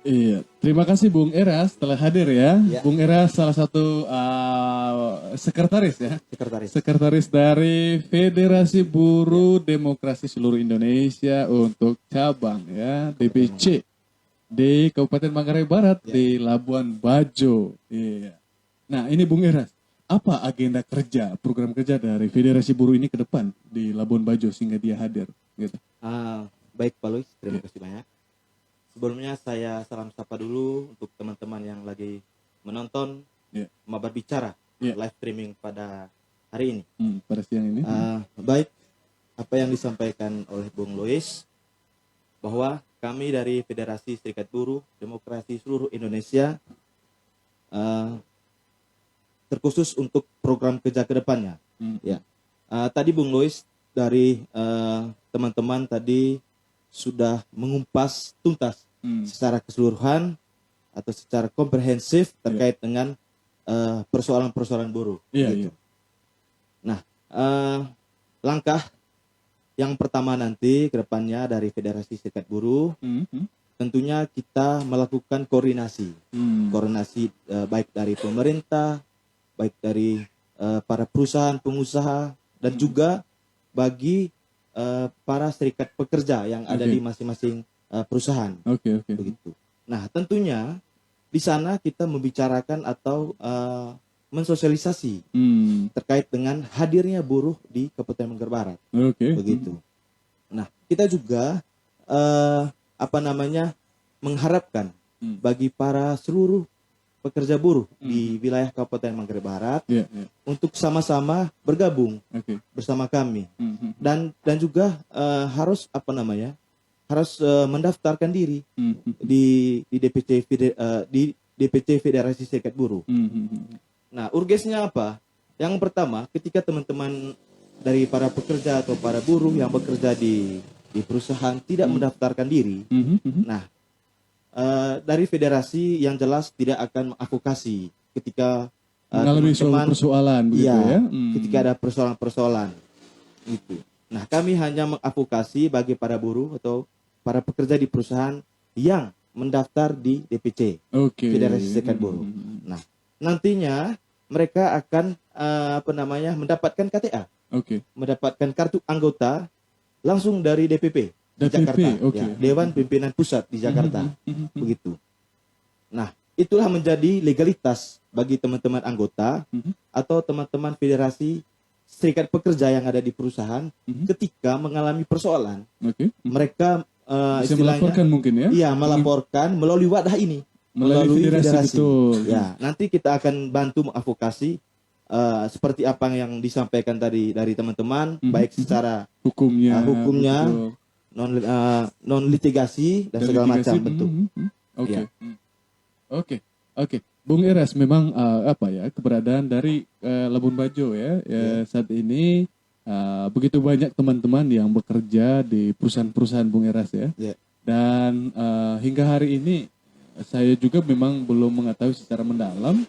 Iya, terima kasih Bung Eras telah hadir ya. Ya, Bung Eras salah satu sekretaris ya. sekretaris. Sekretaris dari Federasi Ya, Buruh Demokrasi Seluruh Indonesia untuk cabang ya Kabupaten Manggarai. DPC di Kabupaten Manggarai Barat Ya. di Labuan Bajo. Iya. Nah, ini Bung Eras, apa agenda kerja, program kerja dari Federasi Buruh ini ke depan di Labuan Bajo sehingga dia hadir gitu. Baik Pak Luis, terima Iya. kasih banyak. Sebelumnya saya salam sapa dulu untuk teman-teman yang lagi menonton Iya. Mabar Bicara Iya. live streaming pada hari ini. Pada siang ini. Baik, apa yang disampaikan oleh Bung Lois bahwa kami dari Federasi Serikat Buruh Demokrasi Seluruh Indonesia terkhusus untuk program kerja ke depannya. Ya, tadi Bung Lois dari teman-teman tadi sudah mengumpas tuntas secara keseluruhan atau secara komprehensif terkait dengan persoalan-persoalan buruh. Iya, Gitu. iya. Nah, langkah yang pertama nanti ke depannya dari Federasi Serikat Buruh, tentunya kita melakukan koordinasi. Koordinasi baik dari pemerintah, baik dari para perusahaan pengusaha, dan juga bagi para serikat pekerja yang ada di masing-masing perusahaan. Oke. Begitu. Nah, tentunya di sana kita membicarakan atau mensosialisasi terkait dengan hadirnya buruh di Kabupaten Manggarai Barat. Begitu. Nah, kita juga mengharapkan bagi para seluruh pekerja buruh di wilayah Kabupaten Manggarai Barat untuk sama-sama bergabung bersama kami dan juga harus mendaftarkan diri di DPC Federasi Serikat Buruh. Nah, urgensinya apa? Yang pertama, ketika teman-teman dari para pekerja atau para buruh yang bekerja di perusahaan tidak mendaftarkan diri, nah dari federasi yang jelas tidak akan mengadvokasi ketika mengalami teman-teman persoalan begitu ya. Ketika ada persoalan-persoalan itu. Nah, kami hanya mengadvokasi bagi para buruh atau para pekerja di perusahaan yang mendaftar di DPC Federasi Serikat Buruh. Nah, nantinya mereka akan mendapatkan KTA, mendapatkan kartu anggota langsung dari DPP. Di Jakarta, ya, Dewan Pimpinan Pusat di Jakarta, begitu. Nah, itulah menjadi legalitas bagi teman-teman anggota atau teman-teman federasi serikat pekerja yang ada di perusahaan ketika mengalami persoalan, mereka istilahnya melaporkan mungkin ya? Iya, melaporkan melalui wadah ini, melalui federasi. Betul. Ya, nanti kita akan bantu mengadvokasi seperti apa yang disampaikan tadi dari teman-teman, baik secara hukumnya non litigasi dan segala macam, betul. Oke. Bung Eras, memang keberadaan dari Labuan Bajo ya saat ini begitu banyak teman-teman yang bekerja di perusahaan-perusahaan Bung Eras ya. Dan hingga hari ini saya juga memang belum mengetahui secara mendalam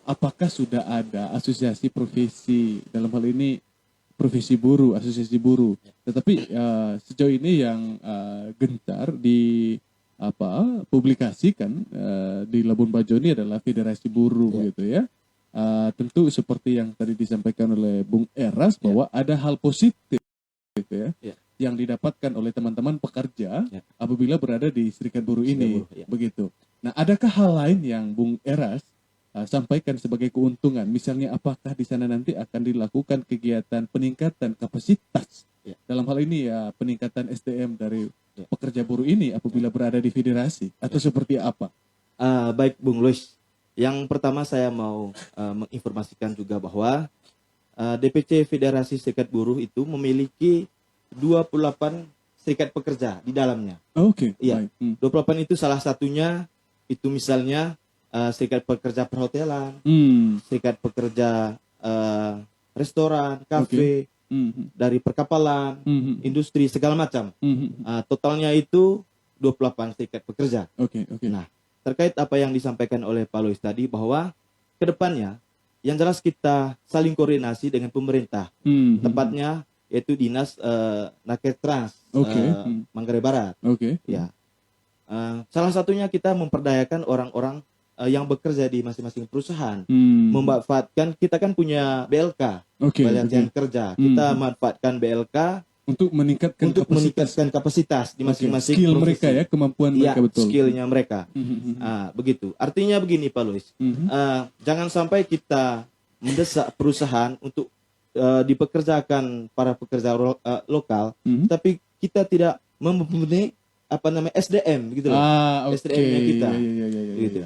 apakah sudah ada asosiasi profesi, dalam hal ini profesi buruh, asosiasi buruh. Tetapi sejauh ini yang gencar publikasikan di Labuan Bajo ini adalah Federasi Buruh gitu ya. Tentu seperti yang tadi disampaikan oleh Bung Eras bahwa ada hal positif gitu ya, yang didapatkan oleh teman-teman pekerja apabila berada di serikat buruh ini begitu. Nah, adakah hal lain yang Bung Eras sampaikan sebagai keuntungan, misalnya apakah di sana nanti akan dilakukan kegiatan peningkatan kapasitas dalam hal ini ya, peningkatan SDM dari pekerja buruh ini apabila berada di federasi atau seperti apa? Baik Bung Luis, yang pertama saya mau menginformasikan juga bahwa DPC Federasi Serikat Buruh itu memiliki 28 serikat pekerja di dalamnya. Iya. 28 itu salah satunya itu misalnya serikat pekerja perhotelan, serikat pekerja restoran, kafe, dari perkapalan, industri segala macam. Totalnya itu 28 serikat pekerja. Nah, terkait apa yang disampaikan oleh Pak Lois tadi bahwa kedepannya yang jelas kita saling koordinasi dengan pemerintah, tepatnya yaitu Dinas Nakertrans Manggarai Barat. Ya. Salah satunya kita memperdayakan orang-orang yang bekerja di masing-masing perusahaan. Memanfaatkan, kita kan punya BLK, pelatihan kerja. Kita manfaatkan BLK untuk meningkatkan kapasitas di masing-masing skill profesi. mereka ya, kemampuan mereka, betul. Skillnya mereka. Begitu. Artinya begini Pak Luis, jangan sampai kita mendesak perusahaan untuk dipekerjakan para pekerja lokal, tapi kita tidak mempunyai SDM gitu loh. SDM-nya kita. Gitu.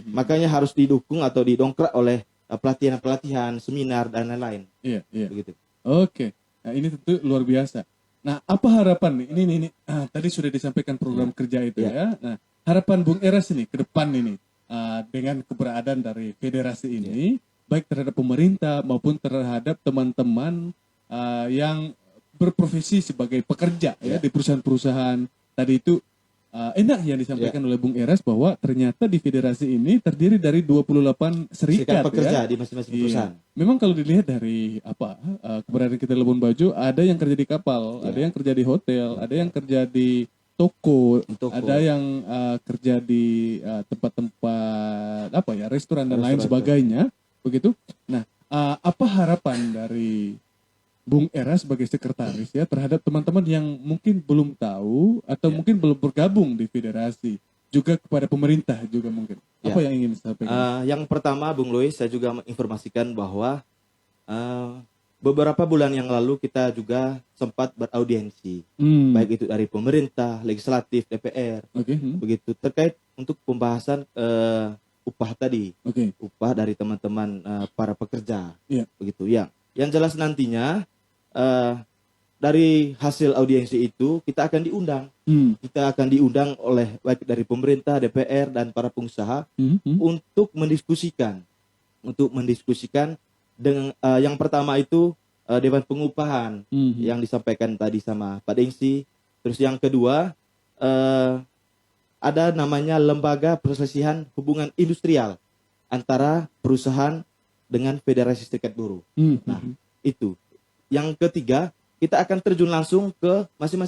Makanya harus didukung atau didongkrak oleh pelatihan-pelatihan, seminar dan lain-lain. Begitu. Oke. Nah, ini tentu luar biasa. Nah, apa harapan nih? Ini tadi sudah disampaikan program kerja itu ya. Nah, harapan Bung Eras ini ke depan ini dengan keberadaan dari federasi ini, baik terhadap pemerintah maupun terhadap teman-teman yang berprofesi sebagai pekerja ya di perusahaan-perusahaan tadi itu. Enak yang disampaikan oleh Bung Eras bahwa ternyata di federasi ini terdiri dari 28 serikat pekerja ya, di masing-masing perusahaan. Memang kalau dilihat dari keberadaan kita di Labuan Bajo, ada yang kerja di kapal, ada yang kerja di hotel, ada yang kerja di toko. Ada yang kerja di tempat-tempat restoran dan lain sebagainya, begitu. Nah, apa harapan dari Bung Eras sebagai sekretaris ya terhadap teman-teman yang mungkin belum tahu atau mungkin belum bergabung di federasi, juga kepada pemerintah juga mungkin. Apa yang ingin disampaikan? Yang pertama Bung Lois, saya juga menginformasikan bahwa beberapa bulan yang lalu kita juga sempat beraudiensi, baik itu dari pemerintah, legislatif, DPR, begitu, terkait untuk pembahasan upah tadi, upah dari teman-teman para pekerja, begitu ya. Yang jelas nantinya dari hasil audiensi itu kita akan diundang, kita akan diundang oleh baik dari pemerintah, DPR dan para pengusaha untuk mendiskusikan dengan yang pertama itu Dewan Pengupahan yang disampaikan tadi sama Pak Dengsi. Terus yang kedua ada namanya Lembaga Perselisihan Hubungan Industrial antara perusahaan dengan Federasi Serikat Buruh. Nah, itu. Yang ketiga, kita akan terjun langsung ke masing-masing